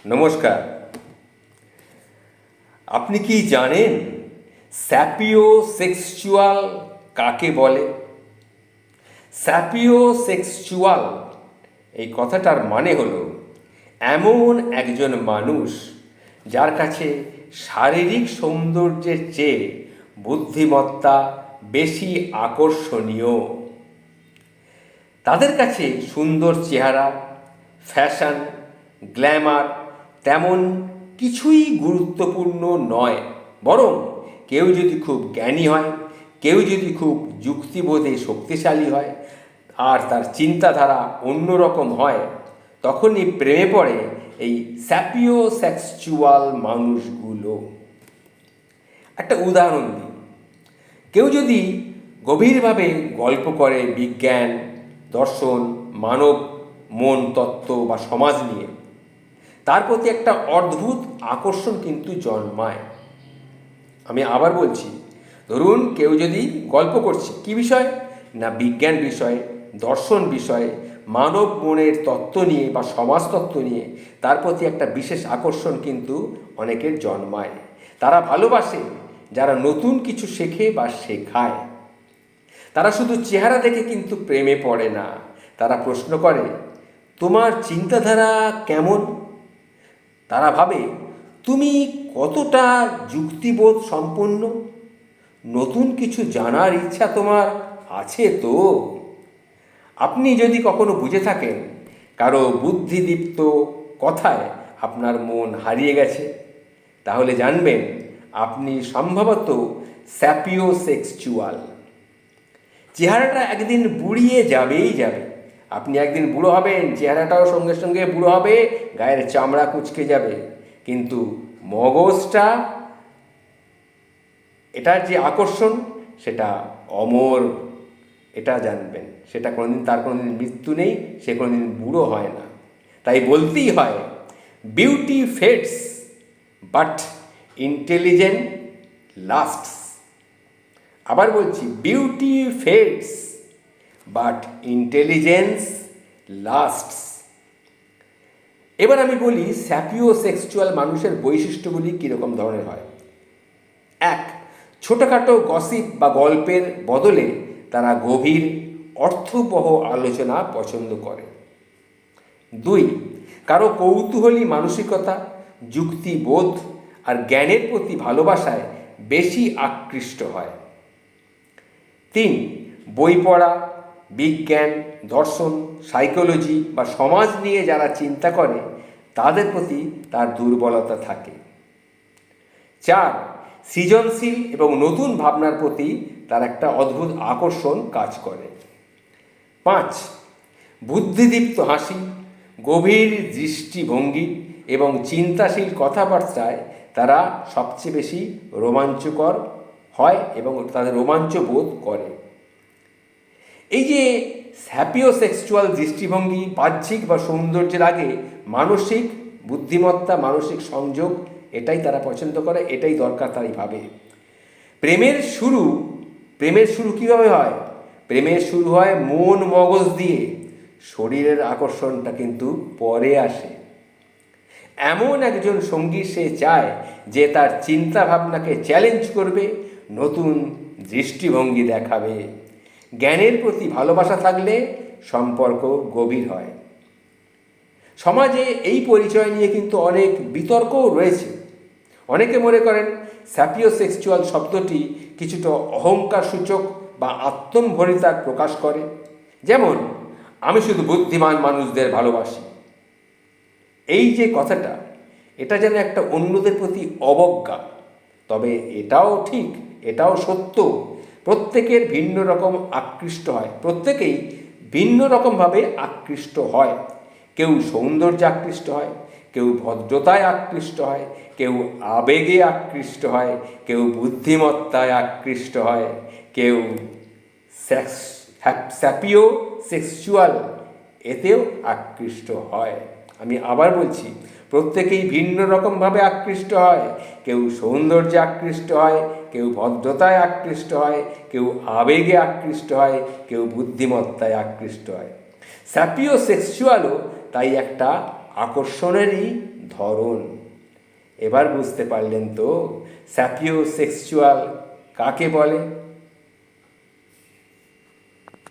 নমস্কার। আপনি কি জানেন স্যাপিওসেক্সুয়াল কাকে বলে? স্যাপিওসেক্সুয়াল এই কথাটার মানে হলো এমন একজন মানুষ যার কাছে শারীরিক সৌন্দর্যের চেয়ে বুদ্ধিমত্তা বেশি আকর্ষণীয়। তাদের কাছে সুন্দর চেহারা, ফ্যাশন, গ্ল্যামার তেমন কিছুই গুরুত্বপূর্ণ নয়, বরং কেউ যদি খুব জ্ঞানী হয়, কেউ যদি খুব যুক্তিবোধে শক্তিশালী হয় আর তার চিন্তাধারা অন্যরকম হয়, তখনই প্রেমে পড়ে এই স্যাপিওসেক্সুয়াল মানুষগুলো। একটা উদাহরণ দিই। কেউ যদি গভীরভাবে গল্প করে বিজ্ঞান, দর্শন, মানব মন তত্ত্ব বা সমাজ নিয়ে, তার প্রতি একটা অদ্ভুত আকর্ষণ কিন্তু জন্মায়। আমি আবার বলছি, ধরুন কেউ যদি গল্প করছে কী বিষয় না, বিজ্ঞান বিষয়ে, দর্শন বিষয়ে, মানব মনের তত্ত্ব নিয়ে বা সমাজতত্ত্ব নিয়ে, তার প্রতি একটা বিশেষ আকর্ষণ কিন্তু অনেকের জন্মায়। তারা ভালোবাসে যারা নতুন কিছু শেখে বা শেখায়। তারা শুধু চেহারা দেখে কিন্তু প্রেমে পড়ে না, তারা প্রশ্ন করে, তোমার চিন্তাধারা কেমন? তারা ভাবে, তুমি কতটা যুক্তিবোধ সম্পন্ন? নতুন কিছু জানার ইচ্ছা তোমার আছে তো? আপনি যদি কখনো বুঝে থাকেন কারো বুদ্ধিদীপ্ত কথায় আপনার মন হারিয়ে গেছে, তাহলে জানবেন আপনি সম্ভবত স্যাপিওসেক্সুয়াল। চেহারাটা একদিন বুড়িয়ে যাবেই যাবে। আপনি একদিন বুড়ো হবেন, চেহারাটাও সঙ্গে সঙ্গে বুড়ো হবে, গায়ের চামড়া কুঁচকে যাবে, কিন্তু মগজটা, এটার যে আকর্ষণ সেটা অমর। এটা জানবেন, সেটা কোনোদিন, তার কোনোদিন মৃত্যু নেই, সে কোনোদিন বুড়ো হয় না। তাই বলতেই হয়, beauty fades but intelligent lasts. আবার বলছি, beauty fades but intelligence lasts. এবার আমি বলি স্যাপিওসেক্সুয়াল মানুষের বৈশিষ্ট্যগুলি কীরকম ধরনের হয়। 1. ছোটোখাটো গসিপ বা গল্পের বদলে তারা গভীর অর্থবহ আলোচনা পছন্দ করে। 2. কারো কৌতূহলী মানসিকতা, যুক্তিবোধ আর জ্ঞানের প্রতি ভালোবাসায় বেশি আকৃষ্ট হয়। 3. বই পড়া, বিজ্ঞান, দর্শন, সাইকোলজি বা সমাজ নিয়ে যারা চিন্তা করে তাদের প্রতি তার দুর্বলতা থাকে। 4. সৃজনশীল এবং নতুন ভাবনার প্রতি তার একটা অদ্ভুত আকর্ষণ কাজ করে। 5. বুদ্ধিদীপ্ত হাসি, গভীর দৃষ্টিভঙ্গি এবং চিন্তাশীল কথাবার্তায় তারা সবচেয়ে বেশি রোমাঞ্চকর হয় এবং তাদের রোমাঞ্চ বোধ করে। এই যে স্যাপিওসেক্সুয়াল দৃষ্টিভঙ্গি বাহ্যিক বা সৌন্দর্যের আগে মানসিক বুদ্ধিমত্তা, মানসিক সংযোগ, এটাই তারা পছন্দ করে, এটাই দরকার তারাই ভাবে। প্রেমের শুরু কীভাবে হয়? প্রেমের শুরু হয় মন মগজ দিয়ে, শরীরের আকর্ষণটা কিন্তু পরে আসে। এমন একজন সঙ্গী সে চায় যে তার চিন্তা ভাবনাকে চ্যালেঞ্জ করবে, নতুন দৃষ্টিভঙ্গি দেখাবে। জ্ঞানের প্রতি ভালোবাসা থাকলে সম্পর্ক গভীর হয়। সমাজে এই পরিচয় নিয়ে কিন্তু অনেক বিতর্কও রয়েছে। অনেকে মনে করেন স্যাপিওসেক্সুয়াল শব্দটি কিছুটা অহংকার সূচক বা আত্মম্ভরিতার প্রকাশ করে। যেমন, আমি শুধু বুদ্ধিমান মানুষদের ভালোবাসি। এই যে কথাটা, এটা যেন একটা অন্যদের প্রতি অবজ্ঞা। তবে এটাও ঠিক, এটাও সত্য, প্রত্যেকের ভিন্ন রকম আকৃষ্ট হয়, প্রত্যেকেই ভিন্ন রকমভাবে আকৃষ্ট হয়। কেউ সৌন্দর্যে আকৃষ্ট হয়, কেউ ভদ্রতায় আকৃষ্ট হয়, কেউ আবেগে আকৃষ্ট হয়, কেউ বুদ্ধিমত্তায় আকৃষ্ট হয়, কেউ স্যাপিওসেক্সুয়াল এতেও আকৃষ্ট হয়। আমি আবার বলছি, প্রত্যেকেই ভিন্ন রকমভাবে আকৃষ্ট হয়। কেউ সৌন্দর্যে আকৃষ্ট হয়, কেউ ভদ্রতায় আকৃষ্ট হয়, কেউ আবেগে আকৃষ্ট হয়, কেউ বুদ্ধিমত্তায় আকৃষ্ট হয়। স্যাপিওসেক্সুয়ালও তাই একটা আকর্ষণেরই ধরন। এবার বুঝতে পারলেন তো স্যাপিও সেক্সুয়াল কাকে বলে?